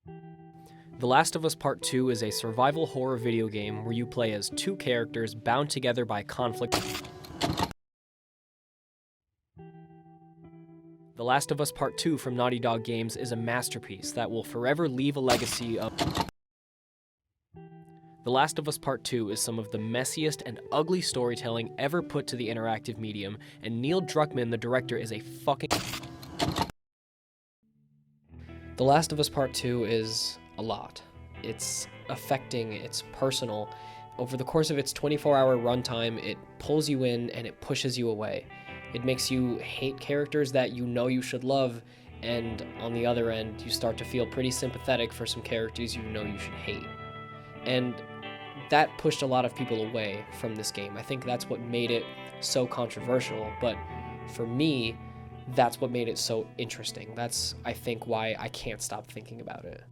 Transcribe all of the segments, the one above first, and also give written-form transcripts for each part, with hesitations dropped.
The Last of Us Part 2 is a survival horror video game where you play as two characters bound together by conflict. The Last of Us Part 2 from Naughty Dog Games is a masterpiece that will forever leave a legacy of... The Last of Us Part 2 is some of the messiest and ugly storytelling ever put to the interactive medium, and Neil Druckmann, the director, is a fucking... The Last of Us Part 2 is a lot. It's affecting, it's personal. Over the course of its 24-hour runtime, it pulls you in and it pushes you away. It makes you hate characters that you know you should love, and on the other end, you start to feel pretty sympathetic for some characters you know you should hate. And that pushed a lot of people away from this game. I think that's what made it so controversial, but for me, that's what made it so interesting. That's, I think, why I can't stop thinking about it.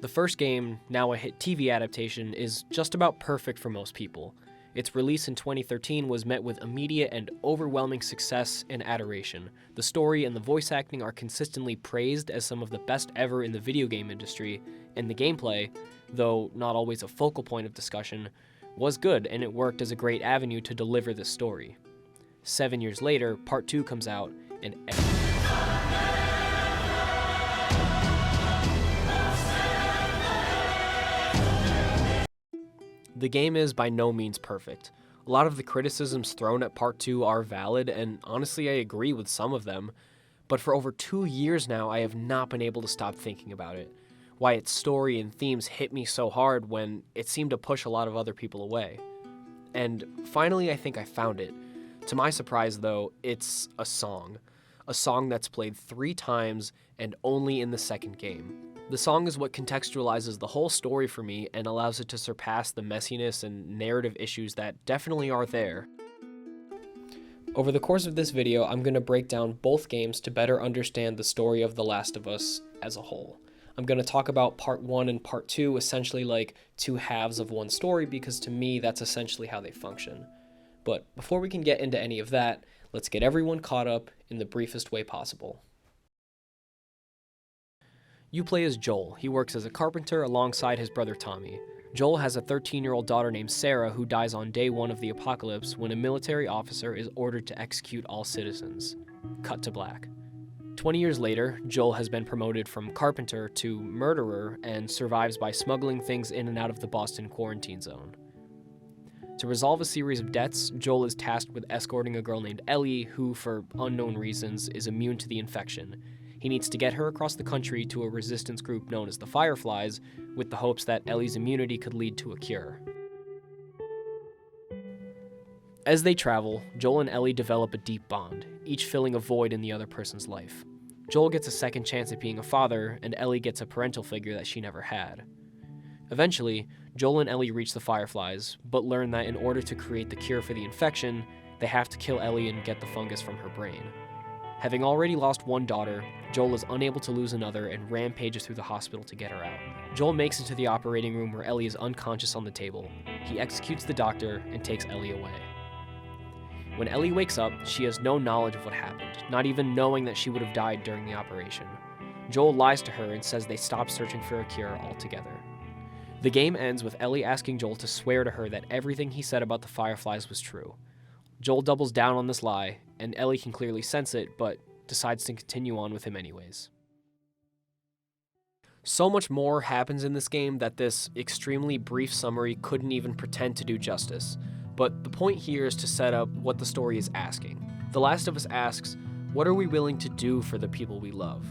The first game, now a hit TV adaptation, is just about perfect for most people. Its release in 2013 was met with immediate and overwhelming success and adoration. The story and the voice acting are consistently praised as some of the best ever in the video game industry, and the gameplay, though not always a focal point of discussion, was good, and it worked as a great avenue to deliver this story. 7 years later, Part 2 comes out, and the game is by no means perfect. A lot of the criticisms thrown at Part 2 are valid, and honestly I agree with some of them, but for over 2 years now I have not been able to stop thinking about it. Why its story and themes hit me so hard when it seemed to push a lot of other people away. And finally I think I found it. To my surprise though, it's a song that's played 3 times and only in the second game. The song is what contextualizes the whole story for me and allows it to surpass the messiness and narrative issues that definitely are there. Over the course of this video, I'm going to break down both games to better understand the story of The Last of Us as a whole. I'm going to talk about Part 1 and Part 2 essentially like two halves of one story, because to me that's essentially how they function. But before we can get into any of that, let's get everyone caught up in the briefest way possible. You play as Joel. He works as a carpenter alongside his brother Tommy. Joel has a 13-year-old daughter named Sarah who dies on day 1 of the apocalypse when a military officer is ordered to execute all citizens. Cut to black. 20 years later, Joel has been promoted from carpenter to murderer and survives by smuggling things in and out of the Boston quarantine zone. To resolve a series of debts, Joel is tasked with escorting a girl named Ellie who, for unknown reasons, is immune to the infection. He needs to get her across the country to a resistance group known as the Fireflies, with the hopes that Ellie's immunity could lead to a cure. As they travel, Joel and Ellie develop a deep bond, each filling a void in the other person's life. Joel gets a second chance at being a father, and Ellie gets a parental figure that she never had. Eventually, Joel and Ellie reach the Fireflies, but learn that in order to create the cure for the infection, they have to kill Ellie and get the fungus from her brain. Having already lost one daughter, Joel is unable to lose another and rampages through the hospital to get her out. Joel makes it to the operating room where Ellie is unconscious on the table. He executes the doctor and takes Ellie away. When Ellie wakes up, she has no knowledge of what happened, not even knowing that she would have died during the operation. Joel lies to her and says they stopped searching for a cure altogether. The game ends with Ellie asking Joel to swear to her that everything he said about the Fireflies was true. Joel doubles down on this lie, and Ellie can clearly sense it, but decides to continue on with him anyways. So much more happens in this game that this extremely brief summary couldn't even pretend to do justice, but the point here is to set up what the story is asking. The Last of Us asks, what are we willing to do for the people we love?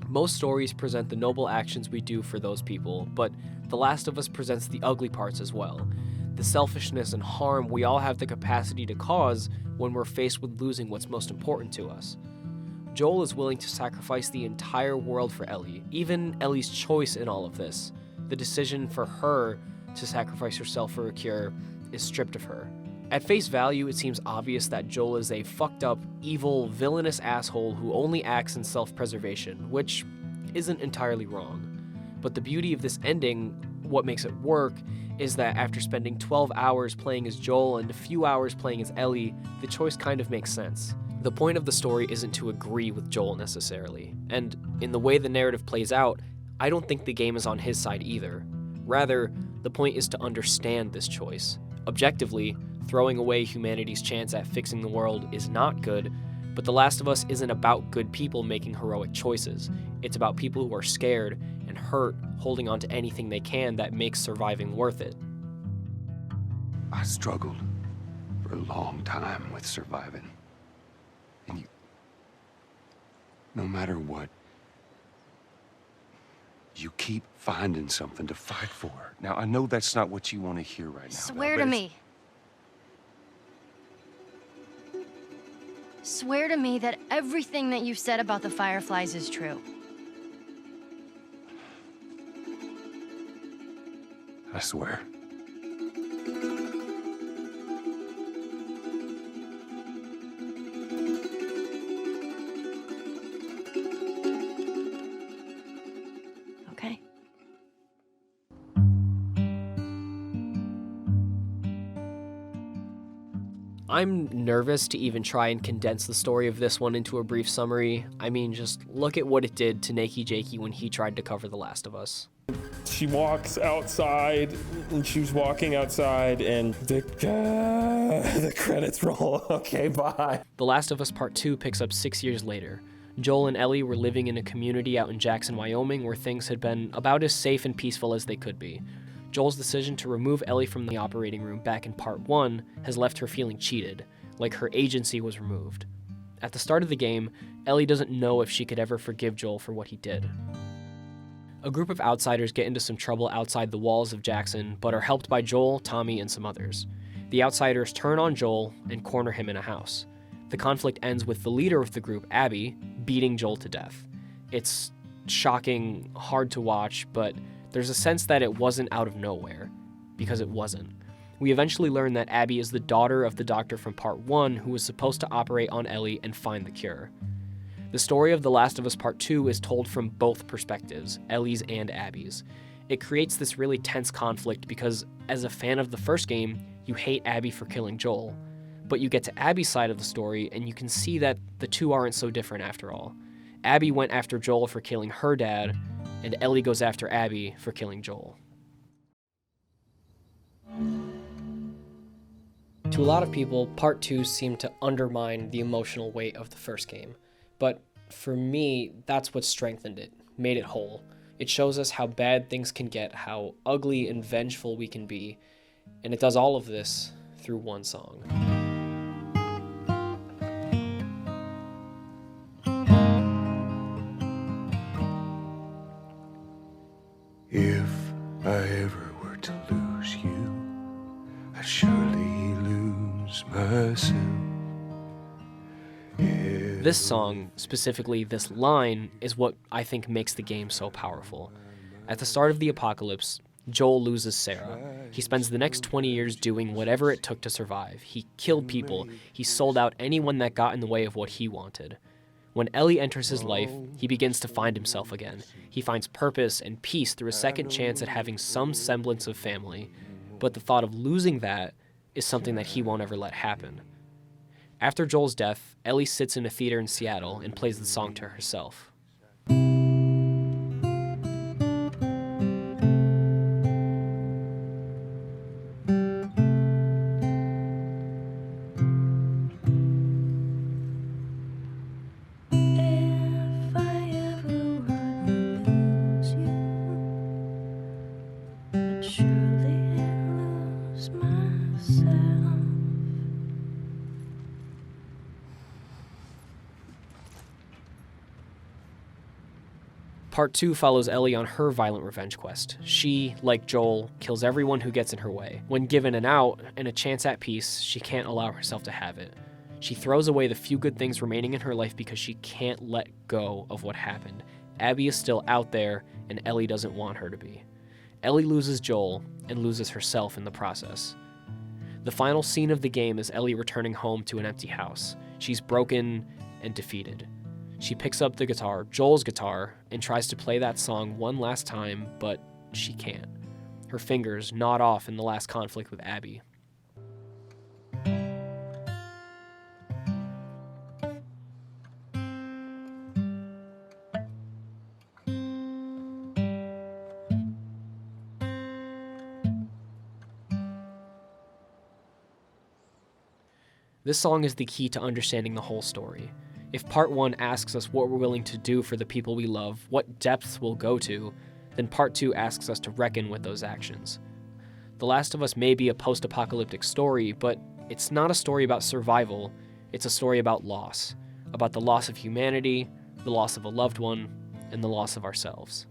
Most stories present the noble actions we do for those people, but The Last of Us presents the ugly parts as well. The selfishness and harm we all have the capacity to cause when we're faced with losing what's most important to us. Joel is willing to sacrifice the entire world for Ellie, even Ellie's choice in all of this. The decision for her to sacrifice herself for a cure is stripped of her. At face value, it seems obvious that Joel is a fucked up, evil, villainous asshole who only acts in self-preservation, which isn't entirely wrong. But the beauty of this ending, what makes it work, is that after spending 12 hours playing as Joel and a few hours playing as Ellie, the choice kind of makes sense. The point of the story isn't to agree with Joel necessarily, and in the way the narrative plays out, I don't think the game is on his side either. Rather, the point is to understand this choice. Objectively, throwing away humanity's chance at fixing the world is not good, but The Last of Us isn't about good people making heroic choices. It's about people who are scared and hurt, holding on to anything they can that makes surviving worth it. I struggled for a long time with surviving. And no matter what, you keep finding something to fight for. Now, I know that's not what you want to hear right now. Swear to me. Swear to me that everything that you've said about the Fireflies is true. I swear. Okay. I'm nervous to even try and condense the story of this one into a brief summary. I mean, just look at what it did to Nakey Jakey when he tried to cover The Last of Us. She walks outside, and she was walking outside, and the credits roll. Okay, bye. The Last of Us Part 2 picks up 6 years later. Joel and Ellie were living in a community out in Jackson, Wyoming, where things had been about as safe and peaceful as they could be. Joel's decision to remove Ellie from the operating room back in Part 1 has left her feeling cheated, like her agency was removed. At the start of the game, Ellie doesn't know if she could ever forgive Joel for what he did. A group of outsiders get into some trouble outside the walls of Jackson, but are helped by Joel, Tommy, and some others. The outsiders turn on Joel and corner him in a house. The conflict ends with the leader of the group, Abby, beating Joel to death. It's shocking, hard to watch, but there's a sense that it wasn't out of nowhere, because it wasn't. We eventually learn that Abby is the daughter of the doctor from Part 1 who was supposed to operate on Ellie and find the cure. The story of The Last of Us Part 2 is told from both perspectives, Ellie's and Abby's. It creates this really tense conflict because, as a fan of the first game, you hate Abby for killing Joel. But you get to Abby's side of the story, and you can see that the two aren't so different after all. Abby went after Joel for killing her dad, and Ellie goes after Abby for killing Joel. To a lot of people, Part 2 seemed to undermine the emotional weight of the first game. But for me, that's what strengthened it, made it whole. It shows us how bad things can get, how ugly and vengeful we can be, and it does all of this through one song. If I ever were to lose you, I'd surely lose myself. This song, specifically this line, is what I think makes the game so powerful. At the start of the apocalypse, Joel loses Sarah. He spends the next 20 years doing whatever it took to survive. He killed people. He sold out anyone that got in the way of what he wanted. When Ellie enters his life, he begins to find himself again. He finds purpose and peace through a second chance at having some semblance of family. But the thought of losing that is something that he won't ever let happen. After Joel's death, Ellie sits in a theater in Seattle and plays the song to herself. Part 2 follows Ellie on her violent revenge quest. She, like Joel, kills everyone who gets in her way. When given an out and a chance at peace, she can't allow herself to have it. She throws away the few good things remaining in her life because she can't let go of what happened. Abby is still out there, and Ellie doesn't want her to be. Ellie loses Joel and loses herself in the process. The final scene of the game is Ellie returning home to an empty house. She's broken and defeated. She picks up the guitar, Joel's guitar, and tries to play that song one last time, but she can't. Her fingers nod off in the last conflict with Abby. This song is the key to understanding the whole story. If part 1 asks us what we're willing to do for the people we love, what depths we'll go to, then part 2 asks us to reckon with those actions. The Last of Us may be a post-apocalyptic story, but it's not a story about survival. It's a story about loss. About the loss of humanity, the loss of a loved one, and the loss of ourselves.